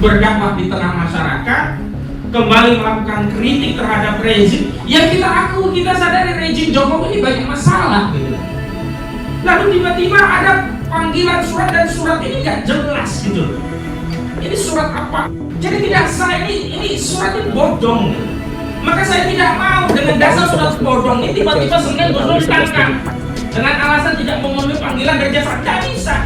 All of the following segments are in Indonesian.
berdakwah di tengah masyarakat, kembali melakukan kritik terhadap rezim yang kita akui, kita sadari rezim Jokowi ini banyak masalah gitu. Lalu tiba-tiba ada panggilan surat dan surat ini nggak jelas gitu. Ini surat apa? Jadi tidak sah, ini surat ini bodong. Maka saya tidak mau dengan dasar surat bodong ini tiba-tiba Senin Gus Nur ditangkap dengan alasan tidak memenuhi panggilan dari jaksa. Tidak bisa.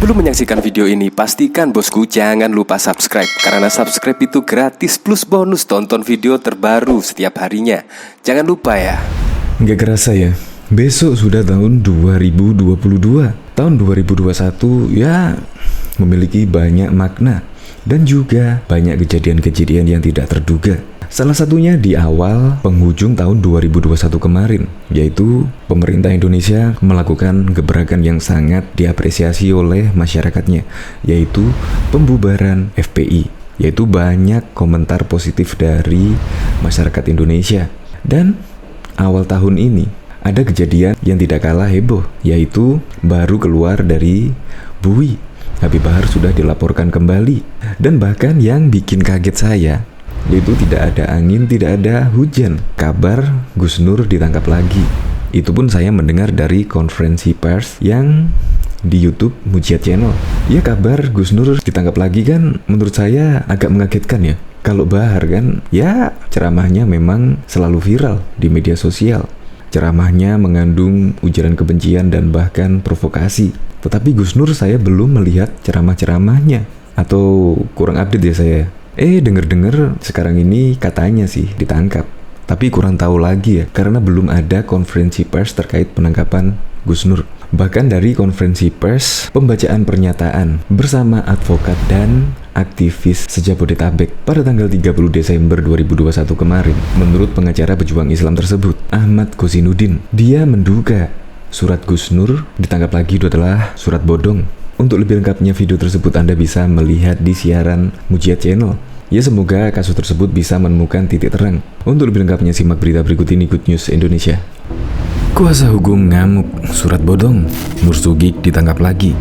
Sebelum menyaksikan video ini, pastikan bosku jangan lupa subscribe. Karena subscribe itu gratis plus bonus tonton video terbaru setiap harinya. Jangan lupa ya. Nggak kerasa ya, besok sudah tahun 2022. Tahun 2021 ya memiliki banyak makna dan juga banyak kejadian-kejadian yang tidak terduga. Salah satunya di awal penghujung tahun 2021 kemarin, yaitu pemerintah Indonesia melakukan gebrakan yang sangat diapresiasi oleh masyarakatnya, yaitu pembubaran FPI. Yaitu banyak komentar positif dari masyarakat Indonesia. Dan awal tahun ini ada kejadian yang tidak kalah heboh, yaitu baru keluar dari Bui, Habib Bahar sudah dilaporkan kembali. Dan bahkan yang bikin kaget saya, yaitu tidak ada angin, tidak ada hujan, kabar Gus Nur ditangkap lagi. Itu pun saya mendengar dari konferensi pers yang di YouTube Mujiat Channel. Ya, kabar Gus Nur ditangkap lagi kan menurut saya agak mengagetkan ya. Kalau Bahar kan ya ceramahnya memang selalu viral di media sosial. Ceramahnya mengandung ujaran kebencian dan bahkan provokasi. Tetapi Gus Nur saya belum melihat ceramah-ceramahnya, atau kurang update ya saya. Dengar-dengar sekarang ini katanya sih ditangkap. Tapi kurang tahu lagi ya, karena belum ada konferensi pers terkait penangkapan Gus Nur. Bahkan dari konferensi pers, pembacaan pernyataan bersama advokat dan aktivis se-Jabodetabek pada tanggal 30 Desember 2021 kemarin. Menurut pengacara pejuang Islam tersebut, Ahmad Kozinudin, dia menduga surat Gus Nur ditangkap lagi itu adalah surat bodong. Untuk lebih lengkapnya video tersebut Anda bisa melihat di siaran Mujiat Channel. Ya, semoga kasus tersebut bisa menemukan titik terang. Untuk lebih lengkapnya simak berita berikut ini, Good News Indonesia. Kuasa hukum ngamuk, surat bodong, Nur Sugik ditangkap lagi.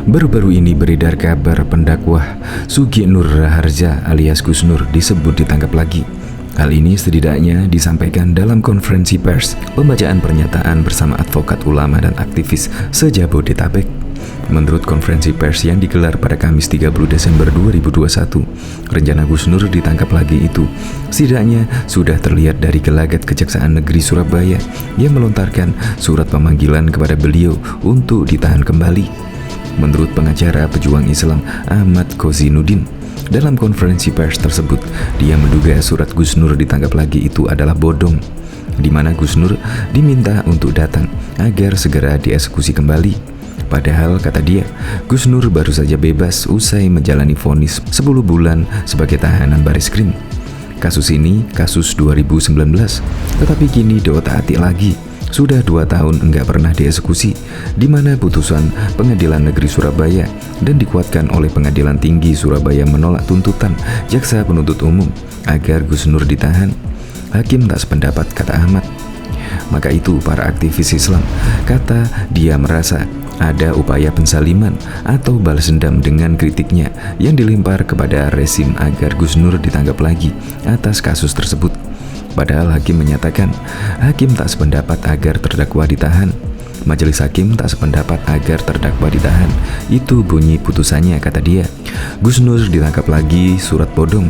Baru-baru ini beredar kabar pendakwah Sugi Nur Raharja alias Gus Nur disebut ditangkap lagi. Hal ini setidaknya disampaikan dalam konferensi pers pembacaan pernyataan bersama advokat ulama dan aktivis se-Jabodetabek. Menurut konferensi pers yang digelar pada Kamis 30 Desember 2021, rencana Gus Nur ditangkap lagi itu setidaknya sudah terlihat dari gelagat Kejaksaan Negeri Surabaya yang melontarkan surat pemanggilan kepada beliau untuk ditahan kembali. Menurut pengacara pejuang Islam Ahmad Kozinudin, dalam konferensi pers tersebut, dia menduga surat Gus Nur ditangkap lagi itu adalah bodong, di mana Gus Nur diminta untuk datang agar segera dieksekusi kembali. Padahal kata dia, Gus Nur baru saja bebas usai menjalani vonis 10 bulan sebagai tahanan Bareskrim. Kasus ini kasus 2019, tetapi kini diotak-atik lagi. Sudah 2 tahun enggak pernah dieksekusi, di mana putusan Pengadilan Negeri Surabaya dan dikuatkan oleh Pengadilan Tinggi Surabaya menolak tuntutan jaksa penuntut umum agar Gus Nur ditahan. Hakim tak sependapat, kata Ahmad. Maka itu para aktivis Islam kata dia merasa ada upaya pensaliman atau balas dendam dengan kritiknya yang dilempar kepada rezim agar Gus Nur ditangkap lagi atas kasus tersebut. Padahal hakim menyatakan hakim tak sependapat agar terdakwa ditahan. Majelis hakim tak sependapat agar terdakwa ditahan. Itu bunyi putusannya, kata dia. Gus Nur ditangkap lagi, surat bodong.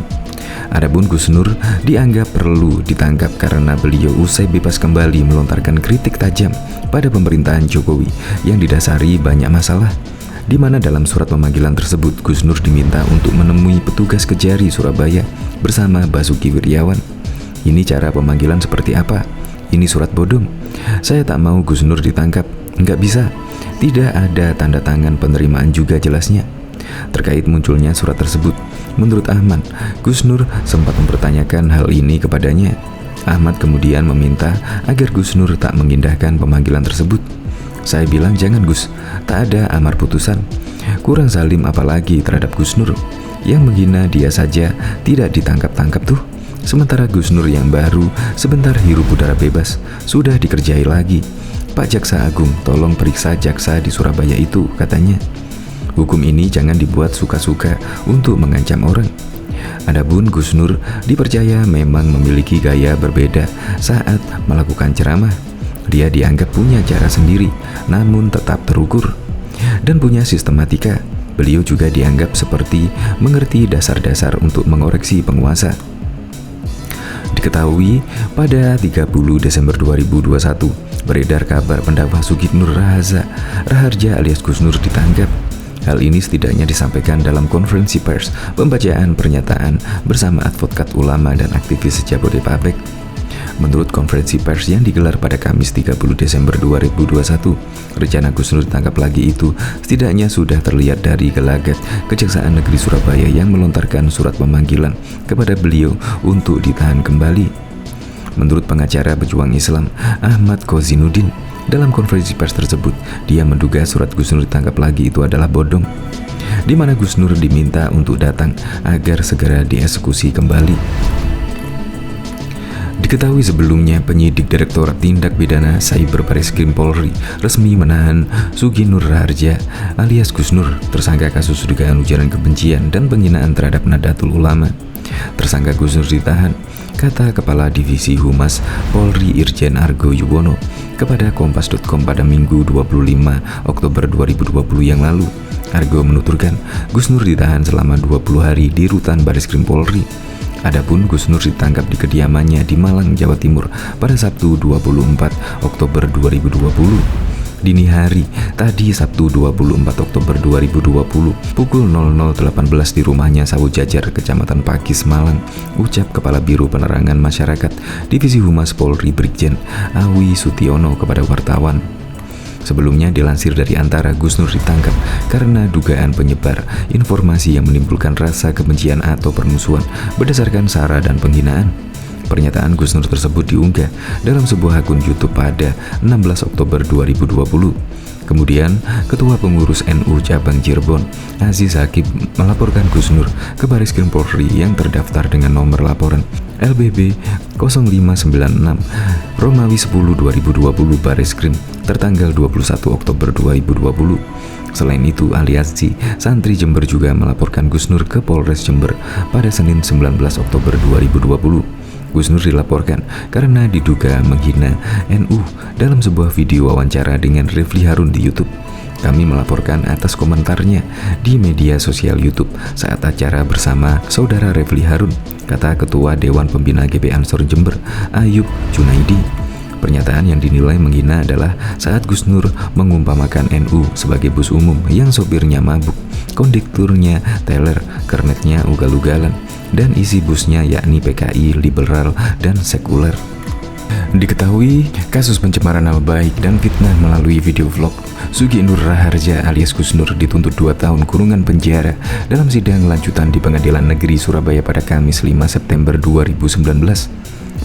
Adapun Gus Nur dianggap perlu ditangkap karena beliau usai bebas kembali melontarkan kritik tajam pada pemerintahan Jokowi yang didasari banyak masalah, di mana dalam surat pemanggilan tersebut Gus Nur diminta untuk menemui petugas Kejari Surabaya bersama Basuki Wiryawan. Ini cara pemanggilan seperti apa? Ini surat bodong. Saya tak mau Gus Nur ditangkap. Nggak bisa. Tidak ada tanda tangan penerimaan juga jelasnya. Terkait munculnya surat tersebut, menurut Ahmad, Gus Nur sempat mempertanyakan hal ini kepadanya. Ahmad kemudian meminta agar Gus Nur tak mengindahkan pemanggilan tersebut. Saya bilang jangan Gus, tak ada amar putusan. Kurang zalim apalagi terhadap Gus Nur. Yang menghina dia saja tidak ditangkap-tangkap tuh. Sementara Gus Nur yang baru sebentar hirup udara bebas sudah dikerjai lagi. Pak Jaksa Agung, tolong periksa jaksa di Surabaya itu, katanya. Hukum ini jangan dibuat suka-suka untuk mengancam orang. Adapun Gus Nur dipercaya memang memiliki gaya berbeda saat melakukan ceramah. Dia dianggap punya cara sendiri, namun tetap terukur dan punya sistematika. Beliau juga dianggap seperti mengerti dasar-dasar untuk mengoreksi penguasa. Diketahui pada 30 Desember 2021 beredar kabar pendakwa Sugih Nur Raharja alias Gus Nur ditangkap. Hal ini setidaknya disampaikan dalam konferensi pers pembacaan pernyataan bersama advokat ulama dan aktivis Jabodetabek. Menurut konferensi pers yang digelar pada Kamis 30 Desember 2021, rencana Gus Nur ditangkap lagi itu setidaknya sudah terlihat dari gelagat Kejaksaan Negeri Surabaya yang melontarkan surat pemanggilan kepada beliau untuk ditahan kembali. Menurut pengacara pejuang Islam Ahmad Kozinuddin, dalam konferensi pers tersebut, dia menduga surat Gus Nur ditangkap lagi itu adalah bodong, di mana Gus Nur diminta untuk datang agar segera dieksekusi kembali. Diketahui sebelumnya penyidik Direktorat Tindak Pidana Cyber Bareskrim Polri resmi menahan Sugih Nur Raharja alias Gus Nur, tersangka kasus dugaan ujaran kebencian dan penghinaan terhadap Nahdlatul Ulama. Tersangka Gus Nur ditahan, kata Kepala Divisi Humas Polri Irjen Argo Yuwono kepada Kompas.com pada Minggu 25 Oktober 2020 yang lalu. Argo menuturkan Gus Nur ditahan selama 20 hari di Rutan Bareskrim Polri. Adapun Gus Nur ditangkap di kediamannya di Malang, Jawa Timur pada Sabtu 24 Oktober 2020. Dini hari tadi Sabtu 24 Oktober 2020 pukul 00.18 di rumahnya Sawu Jajar, Kecamatan Pakis, Malang, ucap Kepala Biro Penerangan Masyarakat Divisi Humas Polri Brigjen Awi Sutiono kepada wartawan. Sebelumnya dilansir dari Antara, Gus Nur ditangkap karena dugaan penyebar informasi yang menimbulkan rasa kebencian atau permusuhan berdasarkan sara dan penghinaan. Pernyataan Gus Nur tersebut diunggah dalam sebuah akun YouTube pada 16 Oktober 2020. Kemudian, Ketua Pengurus NU Cabang Cirebon, Aziz Hakib, melaporkan Gus Nur ke Bareskrim Polri yang terdaftar dengan nomor laporan LBB 0596 Romawi 10 2020 Bareskrim tertanggal 21 Oktober 2020. Selain itu, Aliansi Santri Jember juga melaporkan Gus Nur ke Polres Jember pada Senin 19 Oktober 2020. Gus Nur dilaporkan karena diduga menghina NU dalam sebuah video wawancara dengan Refli Harun di YouTube. Kami melaporkan atas komentarnya di media sosial YouTube saat acara bersama Saudara Refli Harun, kata Ketua Dewan Pembina GP Ansor Jember, Ayub Junaidi. Pernyataan yang dinilai menghina adalah saat Gus Nur mengumpamakan NU sebagai bus umum yang sopirnya mabuk, kondekturnya teler, kernetnya ugal-ugalan, dan isi busnya yakni PKI, liberal, dan sekuler. Diketahui kasus pencemaran nama baik dan fitnah melalui video vlog, Sugih Nur Raharja alias Gus Nur dituntut 2 tahun kurungan penjara dalam sidang lanjutan di Pengadilan Negeri Surabaya pada Kamis 5 September 2019.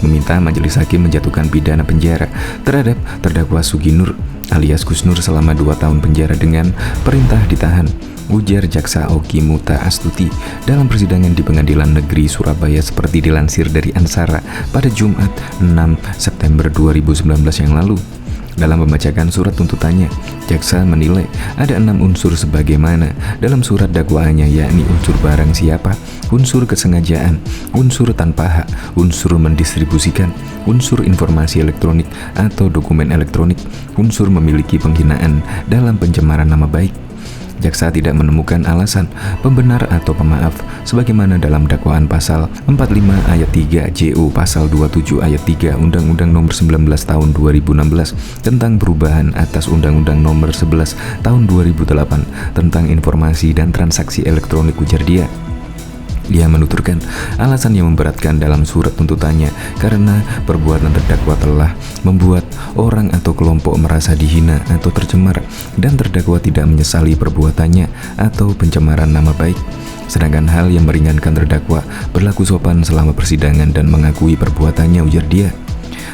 Meminta majelis hakim menjatuhkan pidana penjara terhadap terdakwa Sugih Nur alias Gus Nur selama 2 tahun penjara dengan perintah ditahan, ujar Jaksa Oki Muta Astuti dalam persidangan di Pengadilan Negeri Surabaya seperti dilansir dari Ansara pada Jumat 6 September 2019 yang lalu. Dalam membacakan surat tuntutannya, jaksa menilai ada 6 unsur sebagaimana dalam surat dakwaannya, yakni unsur barang siapa, unsur kesengajaan, unsur tanpa hak, unsur mendistribusikan, unsur informasi elektronik atau dokumen elektronik, unsur memiliki penghinaan dalam pencemaran nama baik. Jaksa tidak menemukan alasan pembenar atau pemaaf sebagaimana dalam dakwaan pasal 45 ayat 3 JU pasal 27 ayat 3 Undang-Undang Nomor 19 Tahun 2016 tentang perubahan atas Undang-Undang Nomor 11 Tahun 2008 tentang informasi dan transaksi elektronik, ujar dia. Dia menuturkan alasan yang memberatkan dalam surat tuntutannya karena perbuatan terdakwa telah membuat orang atau kelompok merasa dihina atau tercemar dan terdakwa tidak menyesali perbuatannya atau pencemaran nama baik. Sedangkan hal yang meringankan terdakwa berlaku sopan selama persidangan dan mengakui perbuatannya, ujar dia.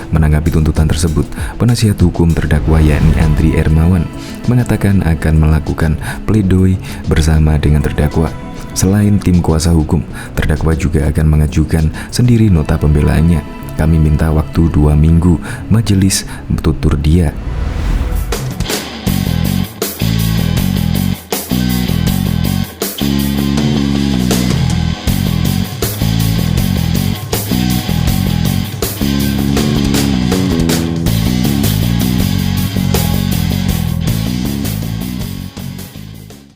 Menanggapi tuntutan tersebut, penasihat hukum terdakwa yakni Andri Ermawan mengatakan akan melakukan pledoi bersama dengan terdakwa. Selain tim kuasa hukum, terdakwa juga akan mengajukan sendiri nota pembelaannya. Kami minta waktu 2 minggu, majelis tutur dia.